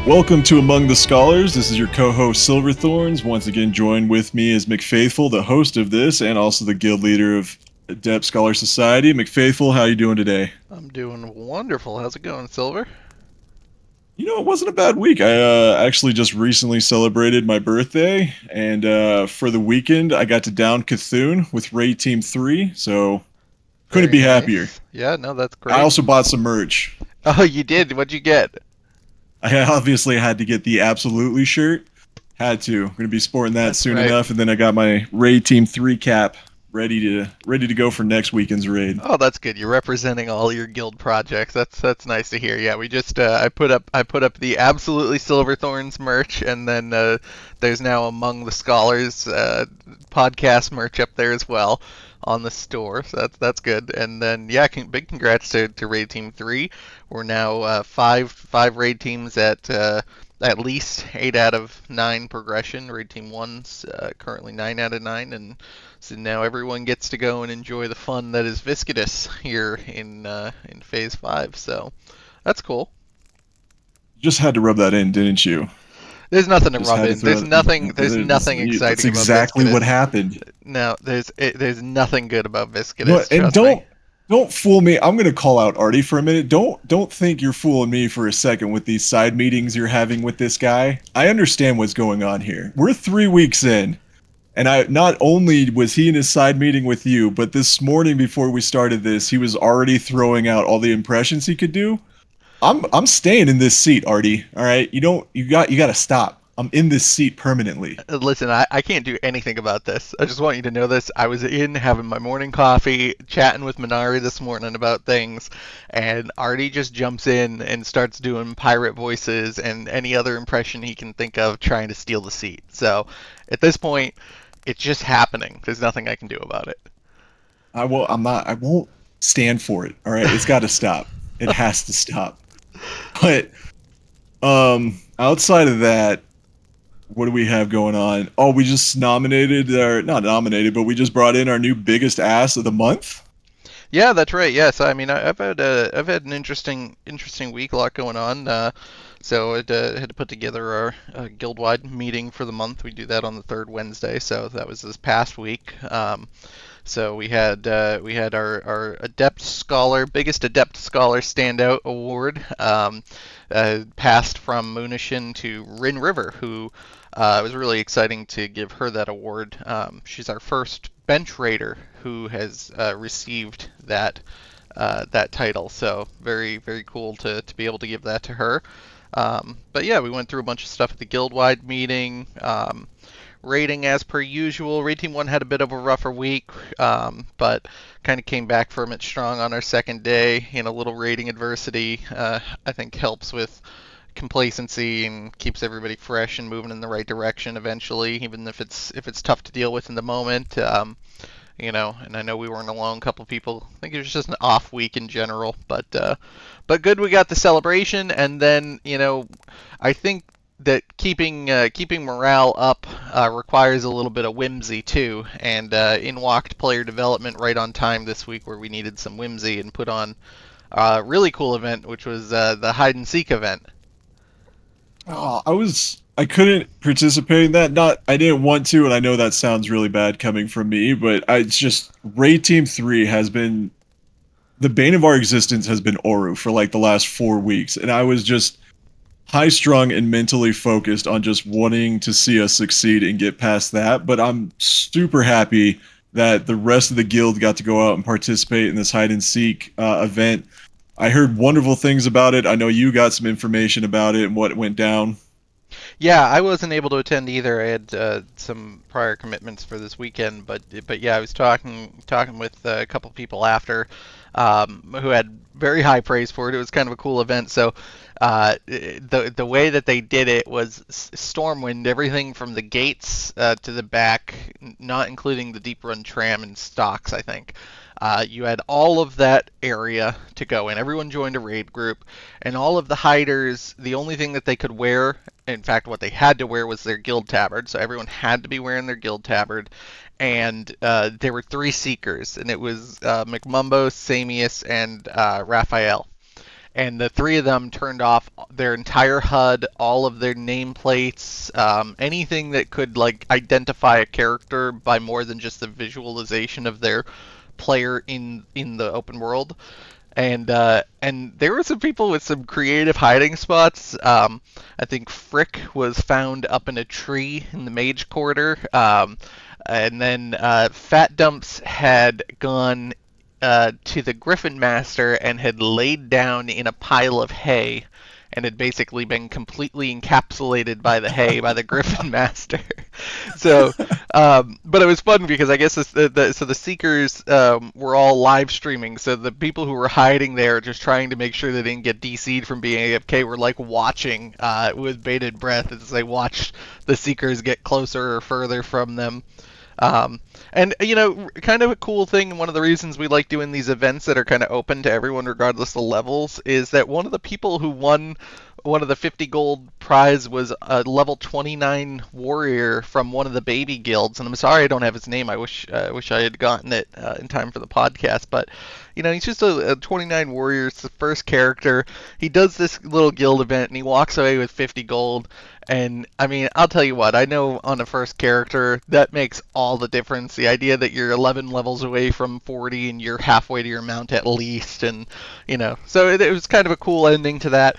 Welcome to Among the Scholars. This is your co-host Silverthorns. Once again, joined with me is McFaithful, the host of this, and also the guild leader of Adept Scholar Society. McFaithful, how you doing today? I'm doing wonderful. How's it going, Silver? You know, it wasn't a bad week. I actually just recently celebrated my birthday, and for the weekend, I got to down Cthulhu with Raid Team 3, so couldn't Very be happier. nice. Yeah, no, that's I great. also bought some merch. Oh, you did? What'd you get? I obviously had to get the Absolutely shirt. Had to. I'm gonna be sporting that That's soon right. enough, and then I got my Raid Team 3 cap ready to go for next weekend's raid. Oh, that's good. You're representing all your guild projects. That's nice to hear. Yeah, we just I put up the absolutely Silverthorns merch, and then there's now Among the Scholars podcast merch up there as well on the store. So that's good. And then yeah, big congrats to Raid Team 3. We're now five raid teams at least 8 out of 9 progression. Raid Team 1's currently 9 out of 9, and so now everyone gets to go and enjoy the fun that is Viscidus here in Phase 5. So that's cool. Just had to rub that in, didn't you? There's nothing to Just rub had to in. There's throw. nothing. There's nothing That's exciting about exactly what Viscidus. happened. No, there's nothing good about No, Viscidus. and Trust me. don't fool me. I'm gonna call out Artie for a minute. Don't think you're fooling me for a second with these side meetings you're having with this guy. I understand what's going on here. We're 3 weeks in. And I not only was he in his side meeting with you, but this morning before we started this, he was already throwing out all the impressions he could do. I'm staying in this seat, Artie. All right, you got to stop. I'm in this seat permanently. Listen, I can't do anything about this. I just want you to know this. I was in having my morning coffee, chatting with Minari this morning about things, and Artie just jumps in and starts doing pirate voices and any other impression he can think of trying to steal the seat. So at this point, it's just happening. There's nothing I can do about it. I will. I'm not. I won't stand for it. All right, it's got to stop. It has to stop. But outside of that, what do we have going on? Oh, we just nominated, or not nominated, but we just brought in our new biggest ass of the month. Yeah, that's right. Yes, I mean I've had an interesting week, a lot going on. So I had to put together our guild-wide meeting for the month. We do that on the third Wednesday, so that was this past week. So we had our Adept Scholar, biggest Adept Scholar Standout Award, passed from Moonishin to Rin River, who it was really exciting to give her that award. She's our first bench raider who has received that title, so very cool to be able to give that to her. But yeah, we went through a bunch of stuff at the guild-wide meeting. Rating as per usual. Raid Team 1 had a bit of a rougher week, but kind of came back from it strong on our second day. A little rating adversity, I think, helps with complacency and keeps everybody fresh and moving in the right direction eventually, even if it's tough to deal with in the moment. And I know we weren't alone. A couple people. I think it was just an off week in general, but good. We got the celebration, and then I think that keeping morale up requires a little bit of whimsy too. And in walked player development right on time this week, where we needed some whimsy and put on a really cool event, which was the hide and seek event. Oh, I couldn't participate in that. Not I didn't want to, and I know that sounds really bad coming from me, but it's just Raid Team 3 has been the bane of our existence has been Oru for like the last 4 weeks, and I was just high strung and mentally focused on just wanting to see us succeed and get past that. But I'm super happy that the rest of the guild got to go out and participate in this hide and seek event. I heard wonderful things about it. I know you got some information about it and what went down. Yeah, I wasn't able to attend either. I had some prior commitments for this weekend, but yeah, I was talking with a couple people after, who had very high praise for it. It was kind of a cool event. So the way that they did it was Stormwind, everything from the gates to the back, not including the deep run tram and stocks, I think. You had all of that area to go in. Everyone joined a raid group, and all of the hiders, the only thing that they could wear, in fact, what they had to wear was their guild tabard. So everyone had to be wearing their guild tabard. And there were 3 seekers, and it was McMumbo, Samius, and Raphael. and the three of them turned off their entire HUD, all of their nameplates, anything that could like identify a character by more than just the visualization of their player in the open world. And there were some people with some creative hiding spots. I think Frick was found up in a tree in the Mage Quarter. And then Fat Dumps had gone to the Griffin Master and had laid down in a pile of hay and had basically been completely encapsulated by the hay by the Griffin Master. So, but it was fun because I guess so the Seekers were all live streaming. So the people who were hiding there, just trying to make sure they didn't get DC'd from being AFK, were like watching with bated breath as they watched the Seekers get closer or further from them. And kind of a cool thing, and one of the reasons we like doing these events that are kind of open to everyone regardless of levels, is that one of the people who won one of the 50 gold prize was a level 29 warrior from one of the baby guilds, and I'm sorry I don't have his name. I wish I had gotten it in time for the podcast, but he's just a 29 warrior. It's the first character. He does this little guild event, and he walks away with 50 gold. And I mean, I'll tell you what, I know on a first character, that makes all the difference. The idea that you're 11 levels away from 40 and you're halfway to your mount at least, and so it was kind of a cool ending to that.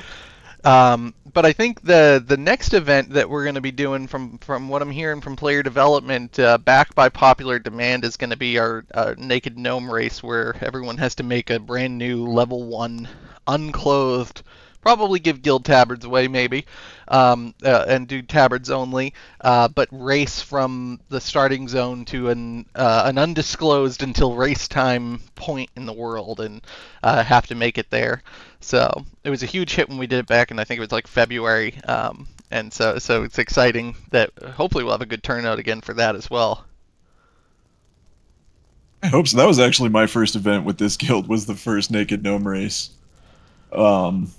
But I think the next event that we're going to be doing, from what I'm hearing from player development, backed by popular demand, is going to be our Naked Gnome race, where everyone has to make a brand new level 1 unclothed, probably give guild tabards away maybe, and do tabards only, but race from the starting zone to an undisclosed until race time point in the world, and have to make it there. So it was a huge hit when we did it back in, I think it was like February, and so it's exciting that hopefully we'll have a good turnout again for that as well. I hope so. That was actually my first event with this guild. Was the first Naked Gnome race. Um,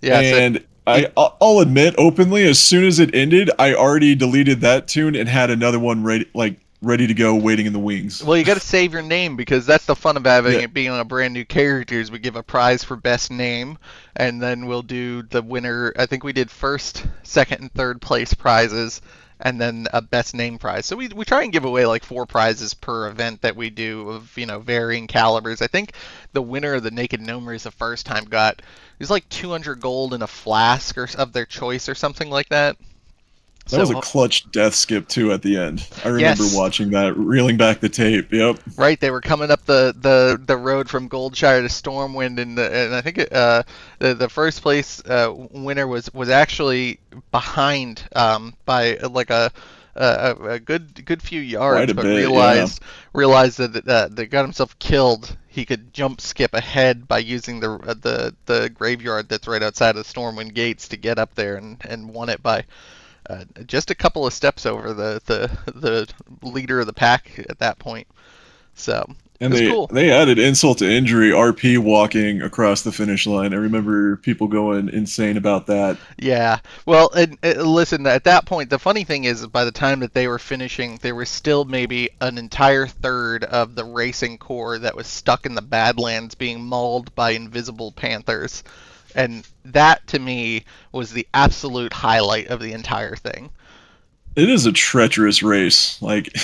Yeah, so and you I'll admit openly, as soon as it ended, I already deleted that tune and had another one ready to go, waiting in the wings. Well, you got to save your name, because that's the fun of having Yeah, it being a brand new character. Is we give a prize for best name, and then we'll do the winner. I think we did first, second, and third place prizes, and then a best name prize. So we try and give away like 4 prizes per event that we do, of varying calibers. I think the winner of the Naked Gnome Race the first time got, it was like 200 gold in a flask or of their choice or something like that. that was a So clutch death skip too at the end. I remember yes, watching that, reeling back the tape. Yep. right, they were coming up the road from Goldshire to Stormwind, and I think the first place winner was actually behind by like a good few Quite yards, a but bit, yeah. realized that they got himself killed. He could jump skip ahead by using the graveyard that's right outside of the Stormwind gates to get up there, and won it by just a couple of steps over the leader of the pack at that point. So it And was they cool. they added insult to injury, RP walking across the finish line. I remember people going insane about that. Yeah. Well, and listen, at that point, the funny thing is, by the time that they were finishing, there was still maybe an entire third of the racing core that was stuck in the Badlands being mauled by invisible panthers. And that, to me, was the absolute highlight of the entire thing. It is a treacherous race. Like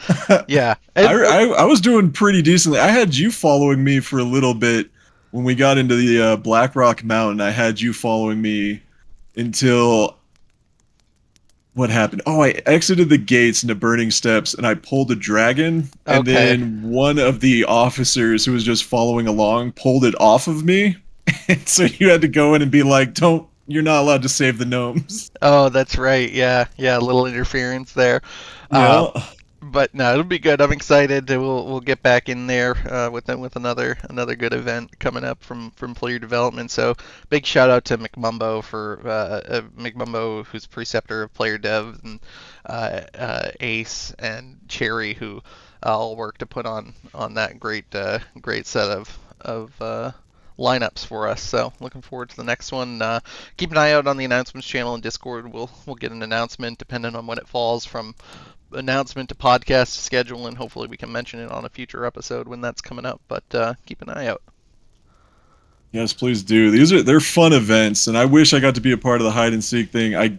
I, Yeah. I was doing pretty decently. I had you following me for a little bit when we got into the Black Rock Mountain. I had you following me until what happened? Oh, I exited the gates into Burning Steps and I pulled a dragon, and Okay. then one of the officers who was just following along pulled it off of me. And so you had to go in and be like, "Don't, you're not allowed to save the gnomes." Oh, that's right. Yeah, yeah, a little interference there. Um, Yeah. but no, it'll be good. I'm excited. We'll get back in there with another good event coming up from player development. So big shout out to McMumbo for McMumbo, who's preceptor of player dev, and Ace and Cherry, who all work to put on that great set of lineups for us. So looking forward to the next one. Keep an eye out on the announcements channel in Discord. We'll get an announcement depending on when it falls from announcement to podcast schedule, and hopefully we can mention it on a future episode when that's coming up. But keep an eye out. Yes, please do. They're fun events, and I wish I got to be a part of the hide and seek thing. I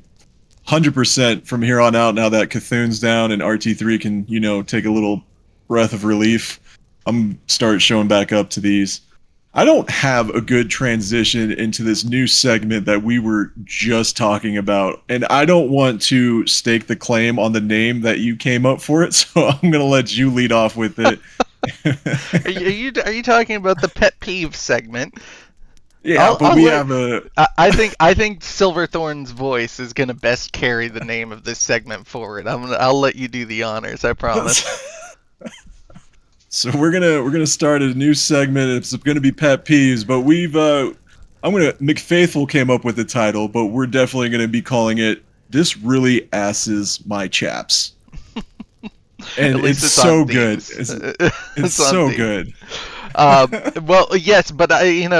100% from here on out. Now that Cthulhu's down and RT3 can, take a little breath of relief, I'm start showing back up to these. I don't have a good transition into this new segment that we were just talking about, and I don't want to stake the claim on the name that you came up for it, so I'm gonna let you lead off with it. Are you talking about the pet peeve segment? Yeah, I'll but I'll we let have a I think Silverthorn's voice is gonna best carry the name of this segment forward. I'll let you do the honors. I promise. so we're gonna start a new segment. It's gonna be pet peeves, but I'm gonna McFaithful came up with the title, but we're definitely gonna be calling it "This Really Asses My Chaps," At and least it's it's on so good. themes. It's It's on so themes. good. Well, yes, but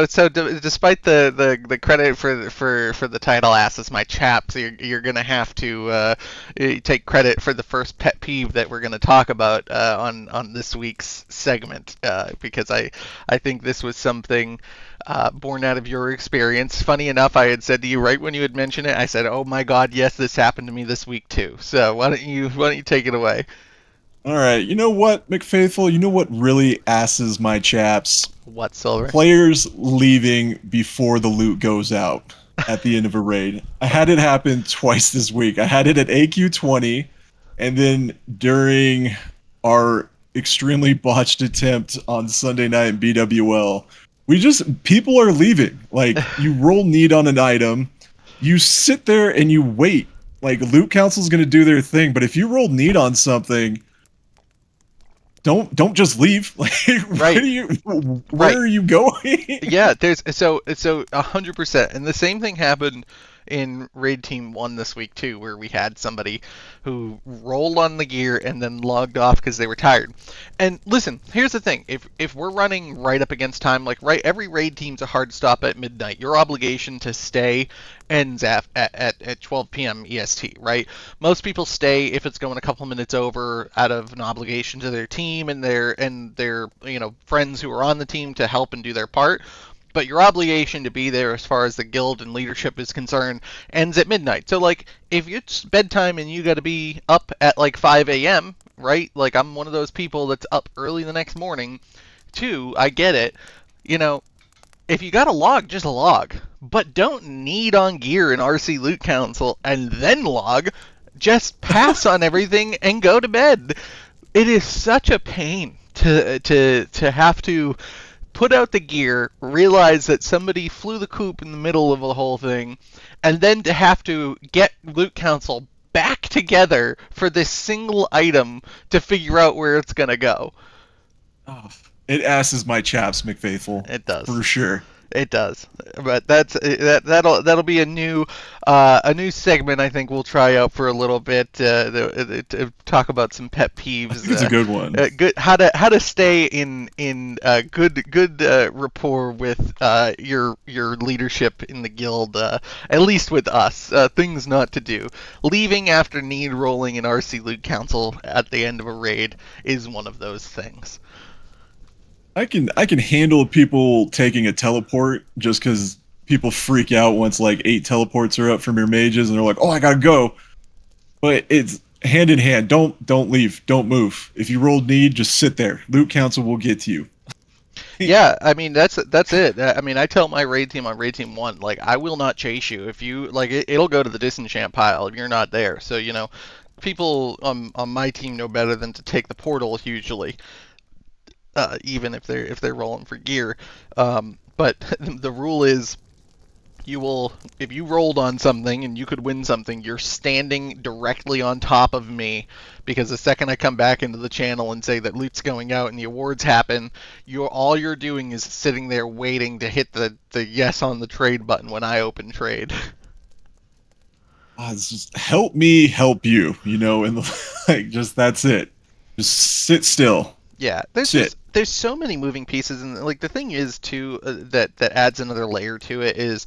so despite the credit for the title "ASSes My Chaps," you're gonna have to take credit for the first pet peeve that we're gonna talk about on this week's segment because I think this was something. Born out of your experience. Funny enough, I had said to you right when you had mentioned it, I said, "Oh my God, yes, this happened to me this week too." So why don't you take it away? All right, you know what, McFaithful? You know what really asses my chaps? What, Silver? Players leaving before the loot goes out at the end of a raid. I had it happen twice this week. I had it at AQ20, and then during our extremely botched attempt on Sunday night in BWL, people are leaving. Like, you roll need on an item, you sit there and you wait. Like, loot council's gonna do their thing, but if you roll need on something, don't just leave. Like, Right, where right. are you going? Yeah, there's so 100%, and the same thing happened in Raid Team One this week too, where we had somebody who rolled on the gear and then logged off because they were tired. And listen, here's the thing: if we're running right up against time, like right, every raid team's a hard stop at midnight. Your obligation to stay ends at 12 p.m. EST, right? Most people stay if it's going a couple minutes over out of an obligation to their team and their friends who are on the team to help and do their part. But your obligation to be there as far as the guild and leadership is concerned ends at midnight. So like if it's bedtime and you got to be up at like 5 a.m., right? Like I'm one of those people that's up early the next morning. Too, I get it. You know, if you got to log, just log. But don't need on gear in RC Loot Council and then log. Just pass on everything and go to bed. It is such a pain to have to put out the gear, realize that somebody flew the coop in the middle of the whole thing, and then to have to get Loot Council back together for this single item to figure out where it's gonna go. Oh, it asses my chaps, McFaithful, It does. for sure. It does, but that'll be a new segment I think we'll try out for a little bit to talk about some pet I peeves. think it's a good one. Good how to stay in good rapport with your leadership in the guild. At least with us, things not to do. Leaving after need rolling in RC Loot Council at the end of a raid is one of those things. I can handle people taking a teleport just because people freak out once like 8 teleports are up from your mages and they're like, oh, I gotta go. But it's hand in hand. Don't leave. Don't move. If you rolled need, just sit there. Loot council will get to you. Yeah, I mean that's it. I mean, I tell my raid team on raid team one, like I will not chase you if you like. It'll go to the disenchant pile if you're not there. So people on my team know better than to take the portal usually, even if they're rolling for gear. But the rule is you will if you rolled on something and you could win something, you're standing directly on top of me because the second I come back into the channel and say that loot's going out and the awards happen, you're doing is sitting there waiting to hit the yes on the trade button when I open trade. It's just help me help you, and like just that's it. Just sit still. Yeah, Sit. there's so many moving pieces, and like the thing is too that adds another layer to it is,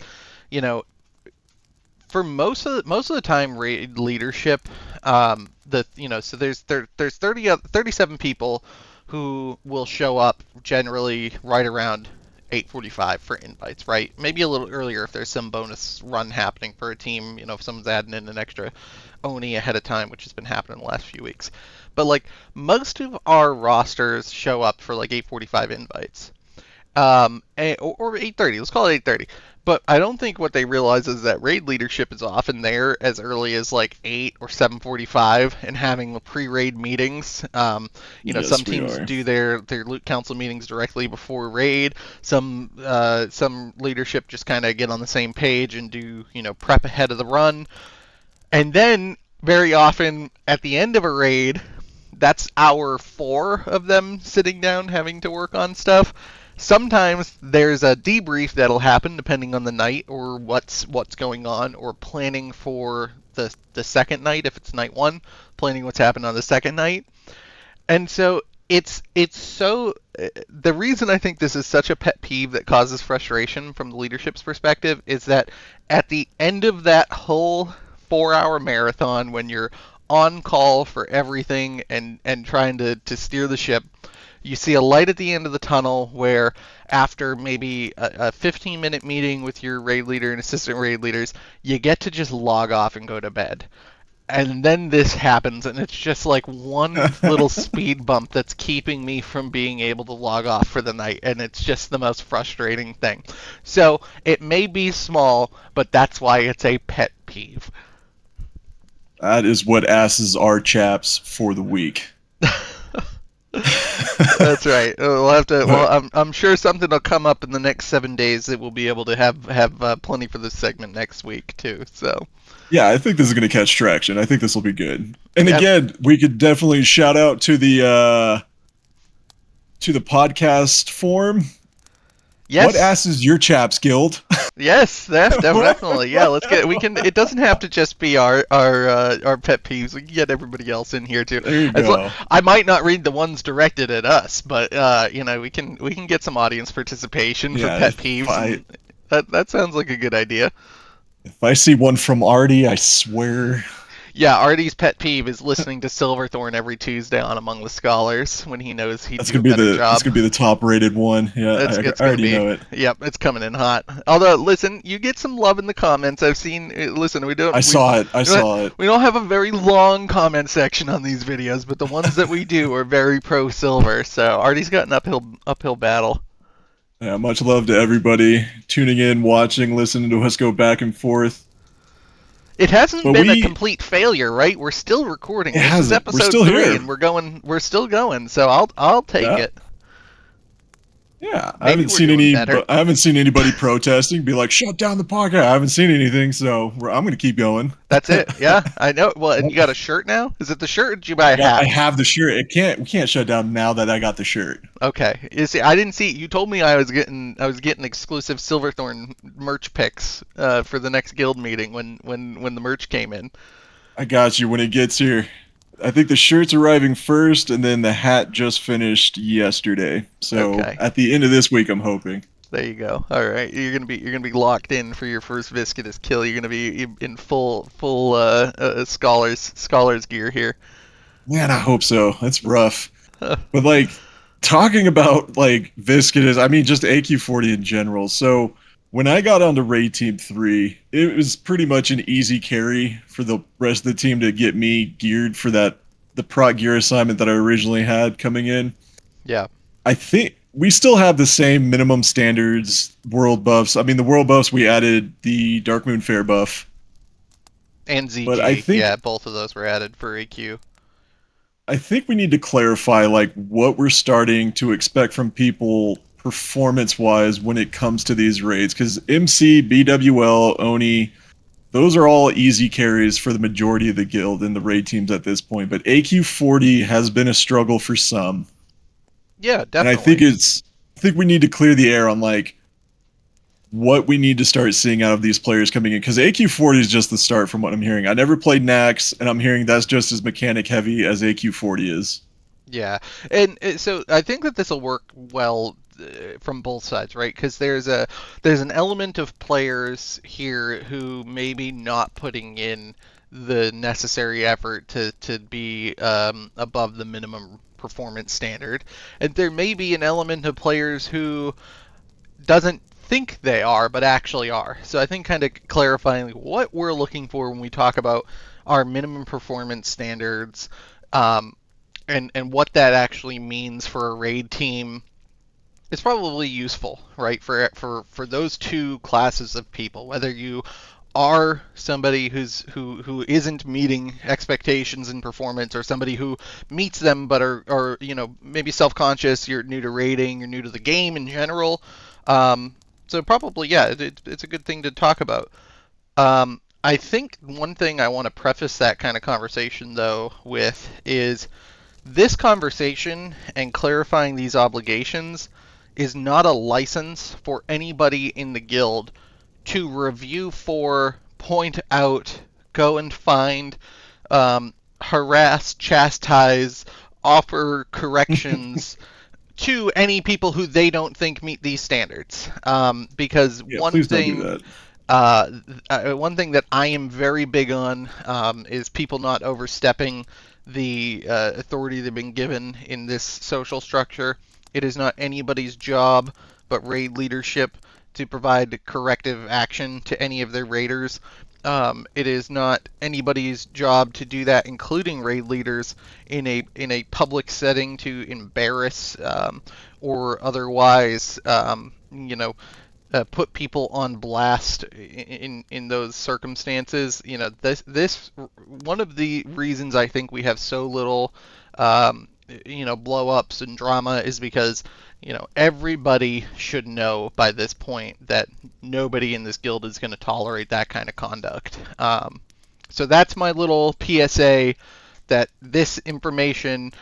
you know, for most of the time raid leadership, so there's 37 people who will show up generally right around 8:45 for invites, right? Maybe a little earlier if there's some bonus run happening for a team. If someone's adding in an extra Oni ahead of time, which has been happening the last few weeks. But like most of our rosters show up for like 8:45 invites, or 8:30. Let's call it 8:30. But I don't think what they realize is that raid leadership is often there as early as like 8 or 7:45 and having pre-raid meetings. Some Yes, we teams are. do their loot council meetings directly before raid. Some leadership just kind of get on the same page and do prep ahead of the run. And then very often at the end of a raid, that's hour 4 of them sitting down having to work on stuff. Sometimes there's a debrief that'll happen depending on the night or what's going on, or planning for the second night if it's night 1, planning what's happened on the second night. And so it's so the reason I think this is such a pet peeve that causes frustration from the leadership's perspective is that at the end of that whole 4-hour marathon, when you're on call for everything and trying to steer the ship, you see a light at the end of the tunnel where after maybe a 15-minute meeting with your raid leader and assistant raid leaders, you get to just log off and go to bed. And then this happens, and it's just like one little speed bump that's keeping me from being able to log off for the night, and it's just the most frustrating thing. So it may be small, but that's why it's a pet peeve. That is what asses are chaps for the week. That's right. We'll have to. Well, But I'm sure something will come up in the next 7 days that we'll be able to have plenty for this segment next week too. So yeah, I think this is going to catch traction. I think this will be good. And yep. again, we could definitely shout out to the podcast form. What Yes. asses your chaps guild? Yes, definitely. Yeah, let's get. We can. It doesn't have to just be our pet peeves. We can get everybody else in here too. There you go. I might not read the ones directed at us, but we can get some audience participation for Yeah, pet peeves, and that sounds like a good idea. if I see one from Artie, I swear. Yeah, Artie's pet peeve is listening to Silverthorn every Tuesday on Among the Scholars when he knows he'd That's do a gonna be better that's job. gonna be the top rated one. Yeah, It's I gonna already be. know it. Yep, it's coming in hot. Although, listen, you get some love in the comments. I've seen. Listen, we don't. I saw it. I We don't saw it. we don't have a very long comment section on these videos, but the ones that we do are very pro Silver. So Artie's got an uphill battle. Yeah, much love to everybody tuning in, watching, listening to us go back and forth. It hasn't But been a we, complete failure, right? We're still recording. it This is hasn't. We're episode still 3, here. and we're still going. So I'll take Yeah, it. yeah. Maybe we're doing better. I haven't seen anybody protesting, be like, "Shut down the podcast." I haven't seen anything, so I'm gonna keep going. That's it. Yeah, I know. Well, and you got a shirt now? Is it the shirt or did you buy a I hat? have the shirt. We can't shut down now that I got the shirt. Okay. You see, I didn't see. You told me I was getting exclusive Silverthorn merch picks for the next guild meeting when the merch came in. I got you when it gets here. I think the shirt's arriving first, and then the hat just finished yesterday. So Okay. at the end of this week, I'm hoping. There you go. All right. You're gonna be locked in for your first Viscidus kill. You're gonna be in full scholars gear here. Man, I hope so. That's rough. But like talking about like Viscidus, I mean just AQ40 in general. So when I got onto Raid Team 3, it was pretty much an easy carry for the rest of the team to get me geared for the prot gear assignment that I originally had coming in. Yeah. I think we still have the same minimum standards world buffs. I mean the world buffs we added the Dark Moon Fair buff, And but I ZG. think Yeah, both of those were added for AQ. I think we need to clarify like what we're starting to expect from people performance wise when it comes to these raids because MC, BWL, Oni, those are all easy carries for the majority of the guild and the raid teams at this point. But AQ40 has been a struggle for some, Yeah, and definitely. I think we need to clear the air on like what we need to start seeing out of these players coming in because AQ40 is just the start from what I'm hearing. I never played Nax, and I'm hearing that's just as mechanic heavy as AQ40 is. Yeah, and so I think that this will work well from both sides, right? Because there's an element of players here who maybe not putting in the necessary effort to be above the minimum performance standard, and there may be an element of players who doesn't think they are, but actually are. So I think kind of clarifying what we're looking for when we talk about our minimum performance standards, um, and what that actually means for a raid team is probably useful, right? For those two classes of people, whether you are somebody who isn't meeting expectations in performance, or somebody who meets them but are maybe self-conscious, you're new to raiding, you're new to the game in general. So probably, yeah, it's a good thing to talk about. I think one thing I want to preface that kind of conversation though with is this conversation and clarifying these obligations is not a license for anybody in the guild to review for, point out, go and find, harass, chastise, offer corrections to any people who they don't think meet these standards. Because Yeah, please don't do that. one thing that I am very big on is people not overstepping the authority they've been given in this social structure. It is not anybody's job but raid leadership to provide corrective action to any of their raiders. It is not anybody's job to do that, including raid leaders, in a public setting to embarrass or otherwise, put people on blast in those circumstances. This one of the reasons I think we have so little, blow ups and drama is because everybody should know by this point that nobody in this guild is going to tolerate that kind of conduct. So that's my little PSA that this information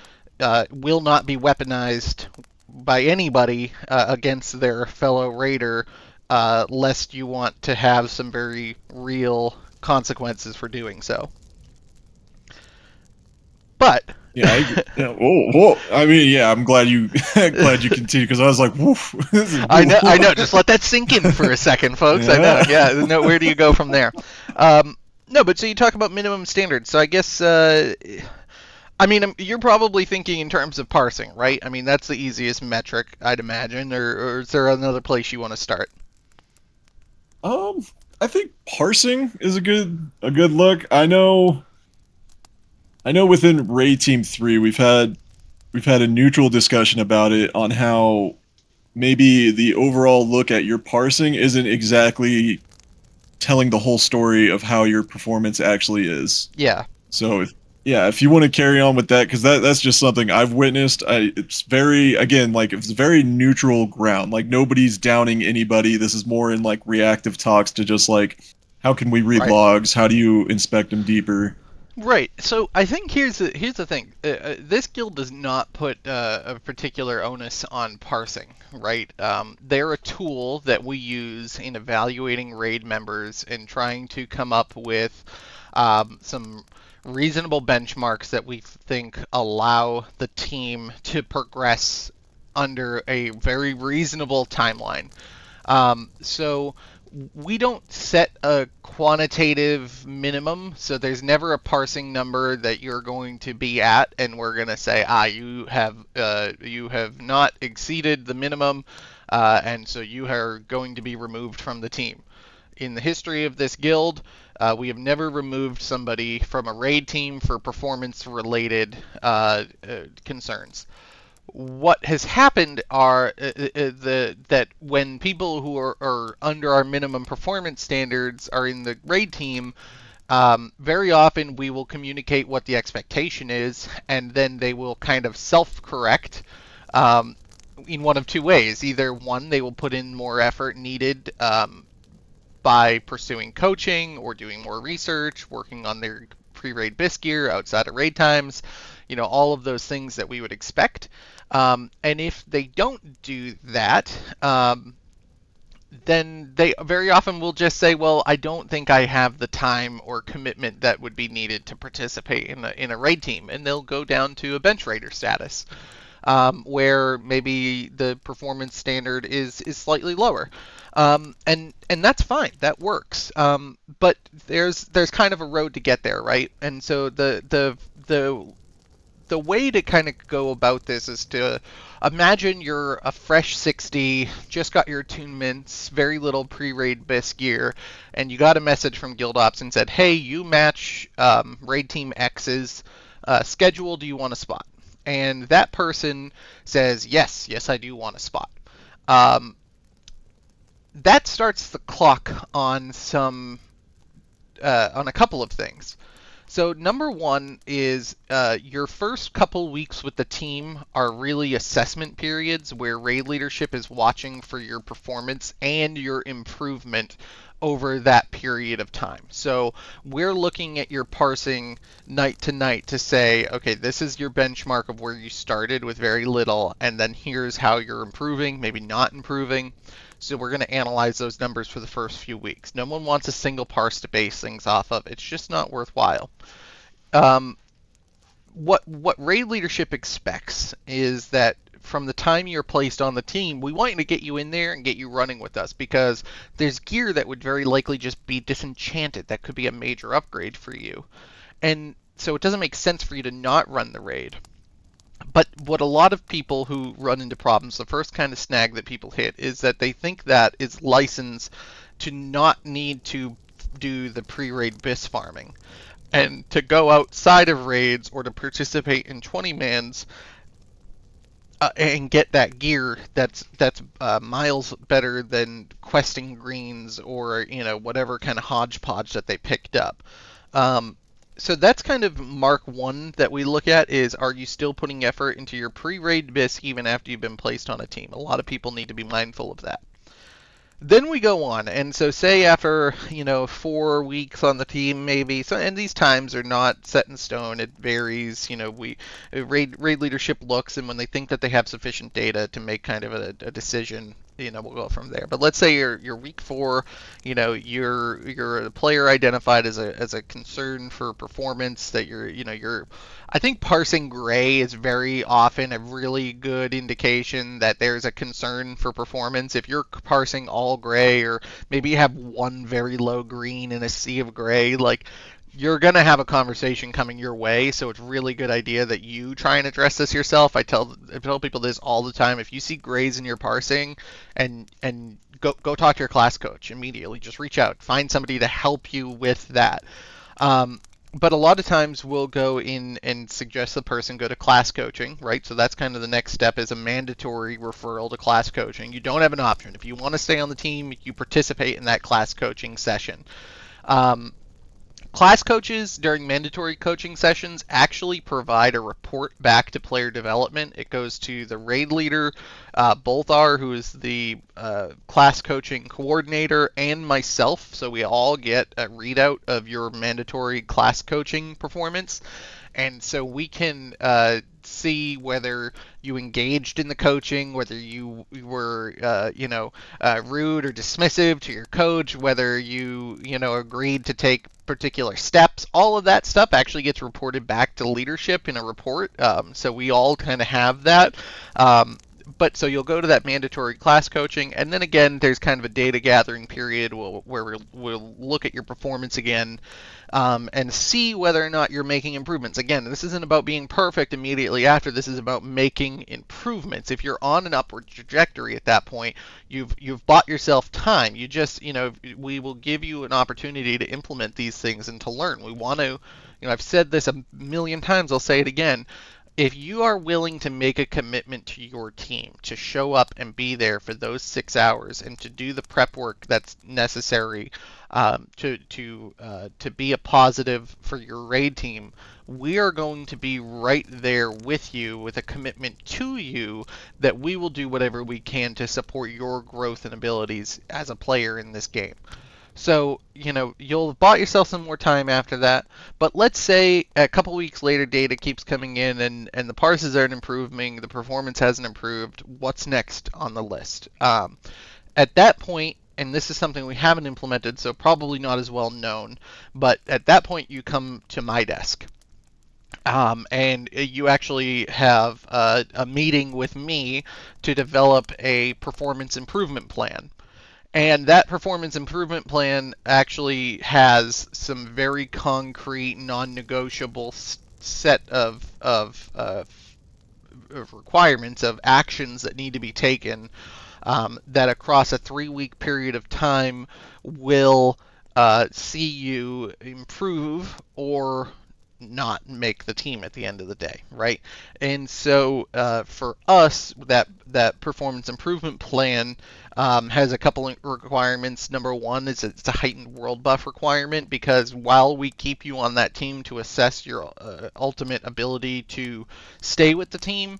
will not be weaponized by anybody against their fellow raider, lest you want to have some very real consequences for doing so. But Yeah, I agree. Yeah, whoa, whoa. I mean, yeah, I'm glad you glad you continue because I was like, woof, this is I know, I woof. know. Just let that sink in for a second, folks. I know. Yeah. Yeah. No, where do you go from there? No, but so you talk about minimum standards. So I guess, I mean, you're probably thinking in terms of parsing, right? I mean, that's the easiest metric, I'd imagine. Or is there another place you want to start? Um, I think parsing is a good look. I know within Raid Team 3 we've had a neutral discussion about it on how maybe the overall look at your parsing isn't exactly telling the whole story of how your performance actually is. Yeah. So yeah, if you want to carry on with that, because that's just something I've witnessed. It's very, again, like it's very neutral ground. Like nobody's downing anybody. This is more in like reactive talks to just like how can we read Right. logs? How do you inspect them deeper? Right. So I think here's the thing. This guild does not put a particular onus on parsing, right? They're a tool that we use in evaluating raid members and trying to come up with some reasonable benchmarks that we think allow the team to progress under a very reasonable timeline. So we don't set a quantitative minimum, so there's never a parsing number that you're going to be at, and we're going to say, you have not exceeded the minimum, and so you are going to be removed from the team. In the history of this guild, we have never removed somebody from a raid team for performance-related concerns. What has happened are that when people who are under our minimum performance standards are in the raid team, very often we will communicate what the expectation is, and then they will kind of self-correct in one of two ways. Either one, they will put in more effort needed by pursuing coaching or doing more research, working on their pre-raid BIS gear outside of raid times, all of those things that we would expect. And if they don't do that, then they very often will just say, well, I don't think I have the time or commitment that would be needed to participate in a raid team. And they'll go down to a bench raider status, where maybe the performance standard is slightly lower. And that's fine. That works. But there's kind of a road to get there, right? And so the the way to kind of go about this is to imagine you're a fresh 60, just got your attunements, very little pre-raid BIS gear, and you got a message from Guild Ops and said, "Hey, you match raid team X's schedule. Do you want a spot?" And that person says, "Yes, yes, I do want a spot." Um, that starts the clock on on a couple of things. So number one is your first couple weeks with the team are really assessment periods where raid leadership is watching for your performance and your improvement over that period of time. So we're looking at your parsing night to night to say, okay, this is your benchmark of where you started with very little, and then here's how you're improving, maybe not improving. So we're going to analyze those numbers for the first few weeks. No one wants a single parse to base things off of. It's just not worthwhile. Um, what raid leadership expects is that from the time you're placed on the team, we want to get you in there and get you running with us because there's gear that would very likely just be disenchanted. That could be a major upgrade for you. And so it doesn't make sense for you to not run the raid. But what a lot of people who run into problems, the first kind of snag that people hit is that they think that is license to not need to do the pre-raid BIS farming and to go outside of raids or to participate in 20 mans and get that gear that's miles better than questing greens or whatever kind of hodgepodge that they picked up. Um, so that's kind of mark one that we look at is, are you still putting effort into your pre-raid BIS even after you've been placed on a team? A lot of people need to be mindful of that. Then we go on, and so say after 4 weeks on the team, maybe. So, and these times are not set in stone. It varies. We raid leadership looks, and when they think that they have sufficient data to make kind of a decision, we'll go from there. But let's say you're week 4, you're a player identified as a concern for performance that you're I think parsing gray is very often a really good indication that there's a concern for performance. If you're parsing all gray, or maybe you have one very low green in a sea of gray, like you're gonna have a conversation coming your way. So it's really good idea that you try and address this yourself. I tell people this all the time. If you see grays in your parsing, and go talk to your class coach immediately. Just reach out, find somebody to help you with that. Um, but a lot of times we'll go in and suggest the person go to class coaching, right? So that's kind of the next step is a mandatory referral to class coaching. You don't have an option. If you want to stay on the team, you participate in that class coaching session. Um, Class coaches during mandatory coaching sessions actually provide a report back to player development. It goes to the raid leader, Bolthar, who is the class coaching coordinator, and myself. So we all get a readout of your mandatory class coaching performance. And so we can see whether you engaged in the coaching, whether you were, rude or dismissive to your coach, whether you agreed to take particular steps. All of that stuff actually gets reported back to leadership in a report. So we all kind of have that. But so you'll go to that mandatory class coaching, and then again, there's kind of a data gathering period where we'll look at your performance again, and see whether or not you're making improvements. Again, this isn't about being perfect immediately after. This is about making improvements. If you're on an upward trajectory at that point, you've bought yourself time. You just, we will give you an opportunity to implement these things and to learn. We want to, I've said this a million times. I'll say it again. If you are willing to make a commitment to your team, to show up and be there for those 6 hours and to do the prep work that's necessary to be a positive for your raid team, we are going to be right there with you with a commitment to you that we will do whatever we can to support your growth and abilities as a player in this game. So, you'll have bought yourself some more time after that. But let's say a couple weeks later, data keeps coming in and the parses aren't improving, the performance hasn't improved. What's next on the list? At that point, and this is something we haven't implemented, so probably not as well known, but at that point, you come to my desk. And you actually have a meeting with me to develop a performance improvement plan. And that performance improvement plan actually has some very concrete, non-negotiable set of requirements of actions that need to be taken that across a 3 week period of time will see you improve or not make the team at the end of the day, right? And so for us, that performance improvement plan has a couple of requirements. Number one is it's a heightened world buff requirement because while we keep you on that team to assess your ultimate ability to stay with the team,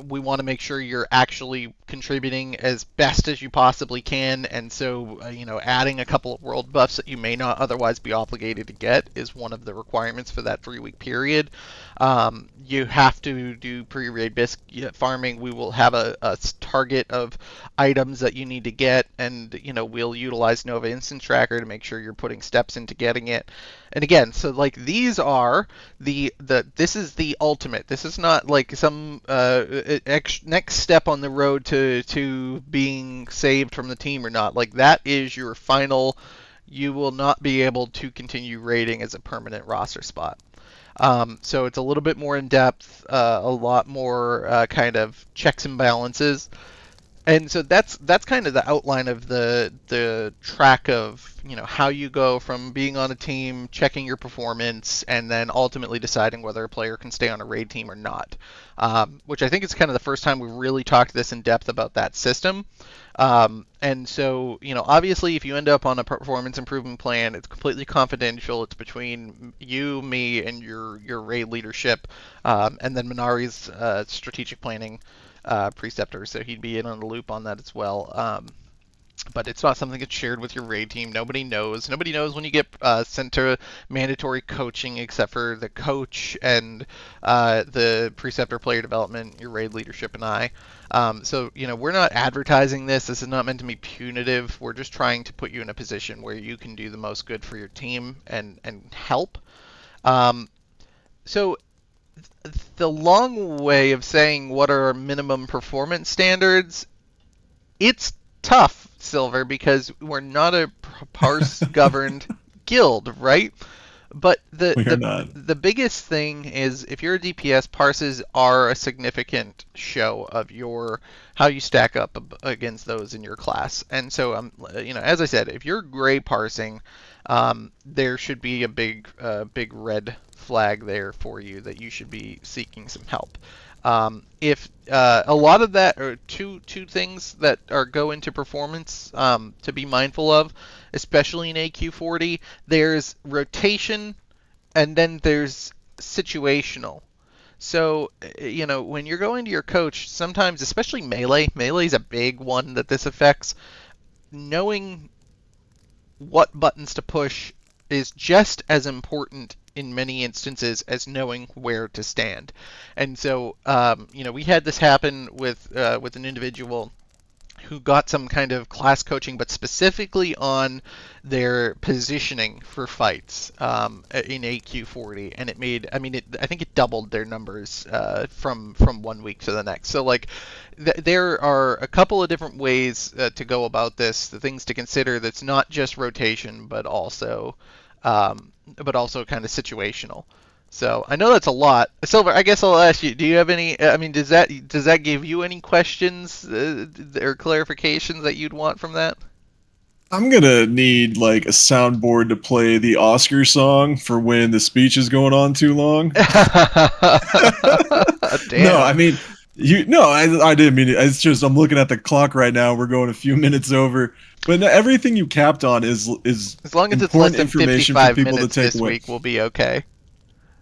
we want to make sure you're actually contributing as best as you possibly can. And so, adding a couple of world buffs that you may not otherwise be obligated to get is one of the requirements for that 3 week period. You have to do pre-raid bisc farming. We will have a target of items that you need to get, and we'll utilize Nova Instant Tracker to make sure you're putting steps into getting it. And again, so like these are the this is the ultimate. This is not like some next step on the road to being saved from the team or not. Like that is your final. You will not be able to continue raiding as a permanent roster spot. So it's a little bit more in depth, a lot more kind of checks and balances, and so that's kind of the outline of the track of how you go from being on a team, checking your performance, and then ultimately deciding whether a player can stay on a raid team or not. Which I think is kind of the first time we really talked this in depth about that system. And so, obviously, if you end up on a performance improvement plan, it's completely confidential. It's between you, me, and your raid leadership, and then Minari's strategic planning preceptor, so he'd be in on the loop on that as well. But it's not something that's shared with your raid team. Nobody knows. Nobody knows when you get sent to mandatory coaching except for the coach and the preceptor player development, your raid leadership, and I. So, we're not advertising this. This is not meant to be punitive. We're just trying to put you in a position where you can do the most good for your team and help. Um, so the long way of saying what are our minimum performance standards, it's tough, Silver, because we're not a parse governed guild, right? But the, We are the not. the biggest thing is if you're a DPS, parses are a significant show of your how you stack up against those in your class. And so, as I said, if you're gray parsing, there should be a big red flag there for you that you should be seeking some help. If a lot of that are two things that are go into performance to be mindful of, especially in AQ40. There's rotation, and then there's situational. So, when you're going to your coach, sometimes, especially melee is a big one that this affects. Knowing what buttons to push is just as important in many instances as knowing where to stand. And so, we had this happen with an individual who got some kind of class coaching, but specifically on their positioning for fights in AQ40, and it made, I think it doubled their numbers from 1 week to the next. So like, there are a couple of different ways to go about this. The things to consider that's not just rotation, but also kind of situational. So I know that's a lot. Silver, I guess I'll ask you. Do you have any? Does that give you any questions or clarifications that you'd want from that? I'm gonna need like a soundboard to play the Oscar song for when the speech is going on too long. No, I Damn. mean, I didn't mean it. It's just I'm looking at the clock right now. We're going a few minutes over, but no, everything you capped on is As long as it's less important than information for 55 people to minutes take this away. week, we'll be okay.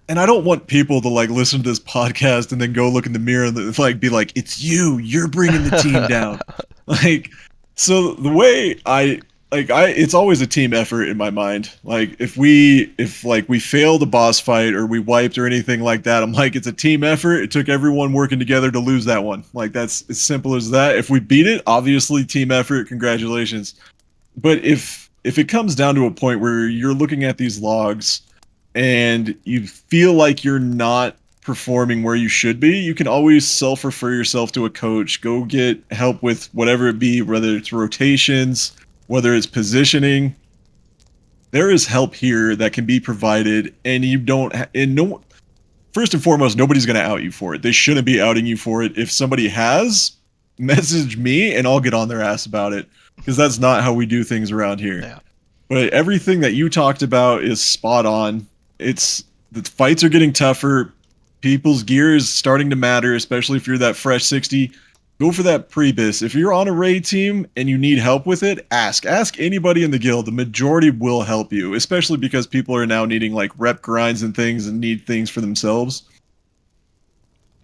And I don't want people to like listen to this podcast and then go look in the mirror and like be like, "It's you. You're bringing the team down." Like, so the way it's always a team effort in my mind. Like if like we failed a boss fight or we wiped or anything like that, I'm like, it's a team effort. It took everyone working together to lose that one. Like that's as simple as that. If we beat it, obviously team effort. Congratulations. But if it comes down to a point where you're looking at these logs and you feel like you're not performing where you should be, you can always self-refer yourself to a coach. Go get help with whatever it be, whether it's rotations, whether it's positioning. There is help here that can be provided, and you don't. And no, first and foremost, nobody's going to out you for it. They shouldn't be outing you for it. If somebody has, message me and I'll get on their ass about it, because that's not how we do things around here. Yeah. But everything that you talked about is spot on. It's the fights are getting tougher. People's gear is starting to matter, especially if you're that fresh 60. Go for that prebis. If you're on a raid team and you need help with it, ask. Ask anybody in the guild. The majority will help you, especially because people are now needing like rep grinds and things and need things for themselves.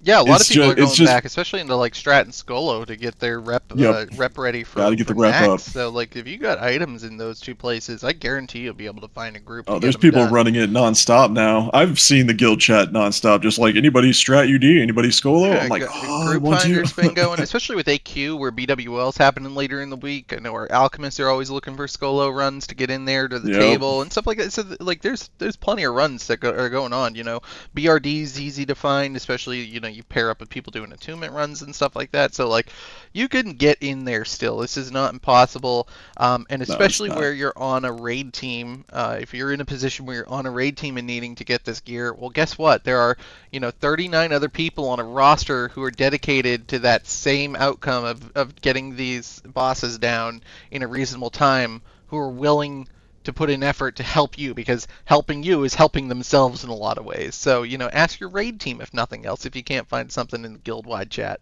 Yeah, a lot of people are It's going just back, especially into like Strat and Skolo, to get their yep. rep ready Gotta for get the rep up. max. So like, if you got items in those two places, I guarantee you'll be able to find a group to Oh, get there's them people done. running it nonstop now. I've seen the guild chat nonstop, just like anybody strat UD, anybody Skolo. I'm like, oh, I Group want to. Finder's been going, especially with AQ, where BWL's happening later in the week. I know our Alchemists are always looking for Skolo runs to get in there to the Yep. table and stuff like that. So like, there's plenty of runs that are going on. BRD's easy to find, especially you pair up with people doing attunement runs and stuff like that. So like, you can get in there still. This is not impossible, and No, it's especially not. where you're on a raid team. If you're in a position where you're on a raid team and needing to get this gear, well, guess what? There are 39 other people on a roster who are dedicated to that same outcome of getting these bosses down in a reasonable time, who are willing to put in effort to help you, because helping you is helping themselves in a lot of ways. So, ask your raid team if nothing else, if you can't find something in the guild wide chat.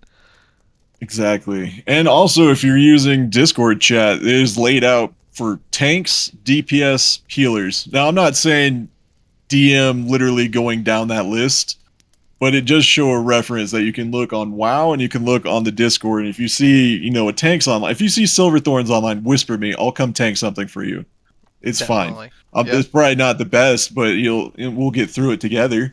Exactly. And also, if you're using Discord chat, it is laid out for tanks, DPS, healers. Now, I'm not saying DM literally going down that list, but it does show a reference that you can look on WoW and you can look on the Discord. And if you see, a tank's online, if you see Silverthorns online, whisper me. I'll come tank something for you. It's fine. Definitely. Yep. It's probably not the best, but we'll get through it together.